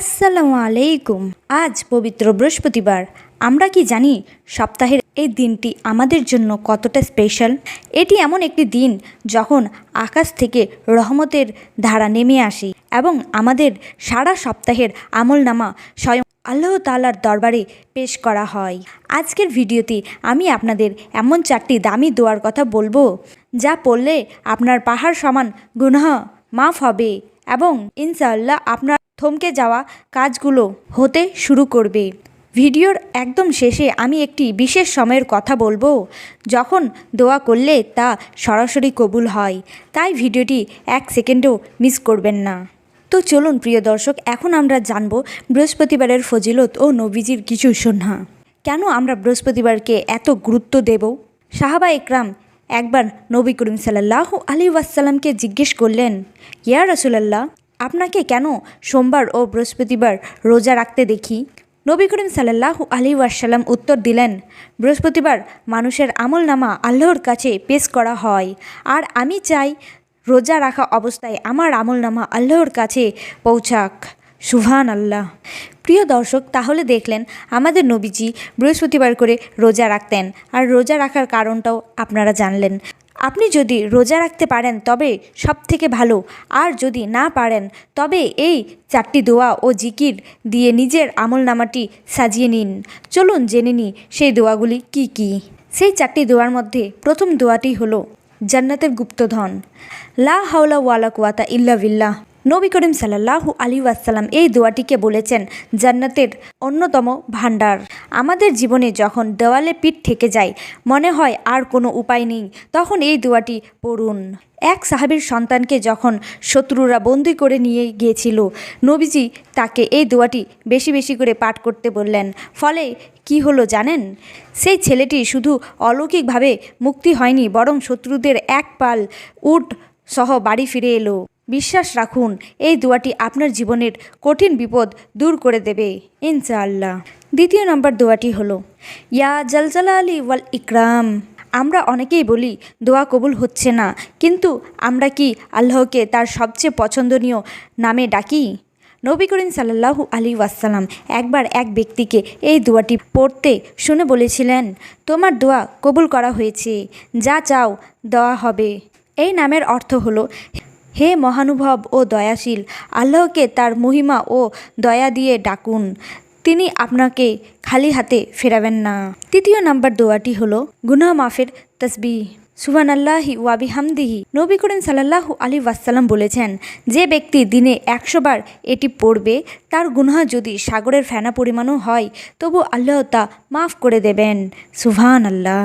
আসসালামু আলাইকুম। আজ পবিত্র বৃহস্পতিবার। আমরা কি জানি সপ্তাহের এই দিনটি আমাদের জন্য কতটা স্পেশাল? এটি এমন একটি দিন যখন আকাশ থেকে রহমতের ধারা নেমে আসে এবং আমাদের সারা সপ্তাহের আমলনামা স্বয়ং আল্লাহ তাআলার দরবারে পেশ করা হয়। আজকের ভিডিওতে আমি আপনাদের এমন 4টি দামি দোয়ার কথা বলবো, যা পড়লে আপনার পাহাড় সমান গুনাহ মাফ হবে এবং ইনশাআল্লাহ আপনার থমকে যাওয়া কাজগুলো হতে শুরু করবে। ভিডিওর একদম শেষে আমি একটি বিশেষ সময়ের কথা বলবো, যখন দোয়া করলে তা সরাসরি কবুল হয়। তাই ভিডিওটি 1 সেকেন্ডও মিস করবেন না। তো চলুন প্রিয় দর্শক, এখন আমরা জানব বৃহস্পতিবারের ফজিলত ও নবীজির কিছু সুন্নাহ। কেন আমরা বৃহস্পতিবারকে এত গুরুত্ব দেব? সাহাবা একরাম একবার নবী করিম সাল্লাল্লাহু আলাইহি ওয়াসাল্লামকে জিজ্ঞেস করলেন, ইয়া রাসূলুল্লাহ, আপনাকে কেন সোমবার ও বৃহস্পতিবার রোজা রাখতে দেখি? নবী করিম সাল্লাল্লাহু আলাইহি ওয়াসাল্লাম উত্তর দিলেন, বৃহস্পতিবার মানুষের আমলনামা আল্লাহর কাছে পেশ করা হয়, আর আমি চাই রোজা রাখা অবস্থায় আমার আমলনামা আল্লাহর কাছে পৌঁছাক। সুবহানাল্লাহ। প্রিয় দর্শক, তাহলে দেখলেন আমাদের নবীজি বৃহস্পতিবার করে রোজা রাখতেন, আর রোজা রাখার কারণটাও আপনারা জানলেন। আপনি যদি রোজা রাখতে পারেন তবে সব থেকে ভালো, আর যদি না পারেন তবে এই 4টি দোয়া ও জিকির দিয়ে নিজের আমলনামাটি সাজিয়ে নিন। চলুন জেনে নিই সেই দোয়াগুলি কি কি। সেই 4টি দোয়ার মধ্যে প্রথম দোয়াটি হলো জান্নাতের গুপ্তধন। লা হাওলা ওয়ালা কুওয়াতা ইল্লা বিল্লাহ। নবী করিম সাল্লাল্লাহু আলাইহি ওয়াসাল্লাম এই দোয়াটিকে বলেছেন জান্নাতের অন্যতম ভাণ্ডার। আমাদের জীবনে যখন দেওয়ালে পিঠ ঠেকে যায়, মনে হয় আর কোনো উপায় নেই, তখন এই দোয়াটি পড়ুন। এক সাহাবীর সন্তানকে যখন শত্রুরা বন্দি করে নিয়ে গিয়েছিল, নবীজি তাকে এই দোয়াটি বেশি বেশি করে পাঠ করতে বললেন। ফলে কি হলো জানেন? সেই ছেলেটি শুধু অলৌকিকভাবে মুক্তি হয়নি, বরং শত্রুদের এক পাল উট সহ বাড়ি ফিরে এলো। বিশ্বাস রাখুন, এই দোয়াটি আপনার জীবনের কঠিন বিপদ দূর করে দেবে ইনশাআল্লাহ। দ্বিতীয় নম্বর দোয়াটি হলো ইয়া জালজালালি ওয়াল ইকরাম। আমরা অনেকেই বলি দোয়া কবুল হচ্ছে না, কিন্তু আমরা কি আল্লাহকে তার সবচেয়ে পছন্দনীয় নামে ডাকি? নবী করিম সাল্লাল্লাহু আলাইহি ওয়াসাল্লাম একবার এক ব্যক্তিকে এই দোয়াটি পড়তে শুনে বলেছিলেন, তোমার দোয়া কবুল করা হয়েছে, যা চাও দেওয়া হবে। এই নামের অর্থ হলো, হে মহানুভব ও দয়াশীল, আল্লাহকে তার মহিমা ও দয়া দিয়ে ডাকুন, তিনি আপনাকে খালি হাতে ফেরাবেন না। তৃতীয় নাম্বার দোয়াটি হলো গুনাহ মাফের তাসবিহ। সুবহানাল্লাহি ওয়া বিহামদিহি। নবী করিম সাল্লাল্লাহু আলাইহি ওয়াসাল্লাম বলেছেন, যে ব্যক্তি দিনে 100 বার এটি পড়বে, তার গুনাহ যদি সাগরের ফেনা পরিমাণও হয়, তবু আল্লাহ তা মাফ করে দেবেন। সুবহানাল্লাহ।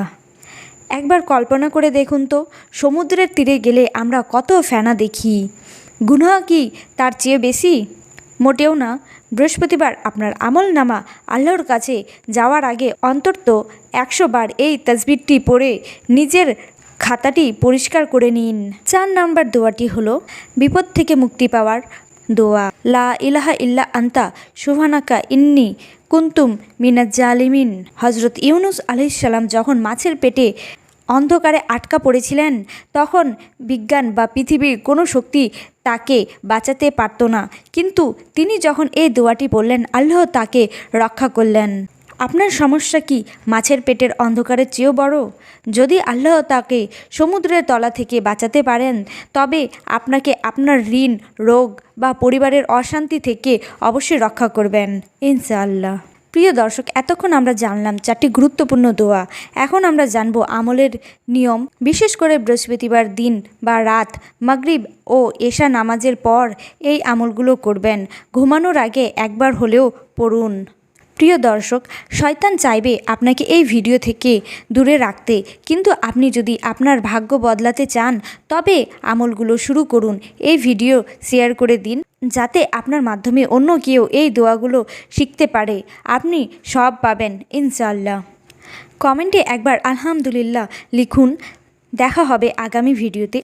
একবার কল্পনা করে দেখুন তো, সমুদ্রের তীরে গেলে আমরা কত ফেনা দেখি। গুনাহ কি তার চেয়ে বেশি? মোটেও না। বৃহস্পতিবার আপনার আমলনামা আল্লাহর কাছে যাওয়ার আগে অন্তত 100 বার এই তাসবিহটি পড়ে নিজের খাতাটি পরিষ্কার করে নিন। 4 নাম্বার দোয়াটি হলো বিপদ থেকে মুক্তি পাওয়ার দোয়া। লা ইলাহা ইল্লা আনতা সুবহানাকা ইন্নী কুনতুম মিনাজ জালিমিন। হযরত ইউনুস আলাইহিস সালাম যখন মাছের পেটে অন্ধকারে আটকা পড়েছিলেন, তখন বিজ্ঞান বা পৃথিবীর কোনো শক্তি তাকে বাঁচাতে পারত না, কিন্তু তিনি যখন এই দোয়াটি বললেন, আল্লাহ তাকে রক্ষা করলেন। আপনার সমস্যা কি মাছের পেটের অন্ধকারের চেয়েও বড়? যদি আল্লাহ তাকে সমুদ্রের তলা থেকে বাঁচাতে পারেন, তবে আপনাকে আপনার ঋণ, রোগ বা পরিবারের অশান্তি থেকে অবশ্যই রক্ষা করবেন ইনশাআল্লাহ। প্রিয় দর্শক, এতক্ষণ আমরা জানলাম 4টি গুরুত্বপূর্ণ দোয়া। এখন আমরা জানব আমলের নিয়ম। বিশেষ করে বৃহস্পতিবার দিন বা রাত মাগরিব ও এশা নামাজের পর এই আমলগুলো করবেন। ঘুমানোর আগে একবার হলেও পড়ুন। প্রিয় দর্শক, শয়তান চাইবে আপনাকে এই ভিডিও থেকে দূরে রাখতে, কিন্তু আপনি যদি আপনার ভাগ্য বদলাতে চান, তবে আমলগুলো শুরু করুন। এই ভিডিও শেয়ার করে দিন, যাতে আপনার মাধ্যমে অন্য কেউ এই দোয়াগুলো শিখতে পারে। আপনি সব পাবেন ইনশাআল্লাহ। কমেন্টে একবার আলহামদুলিল্লাহ লিখুন। দেখা হবে আগামী ভিডিওতে।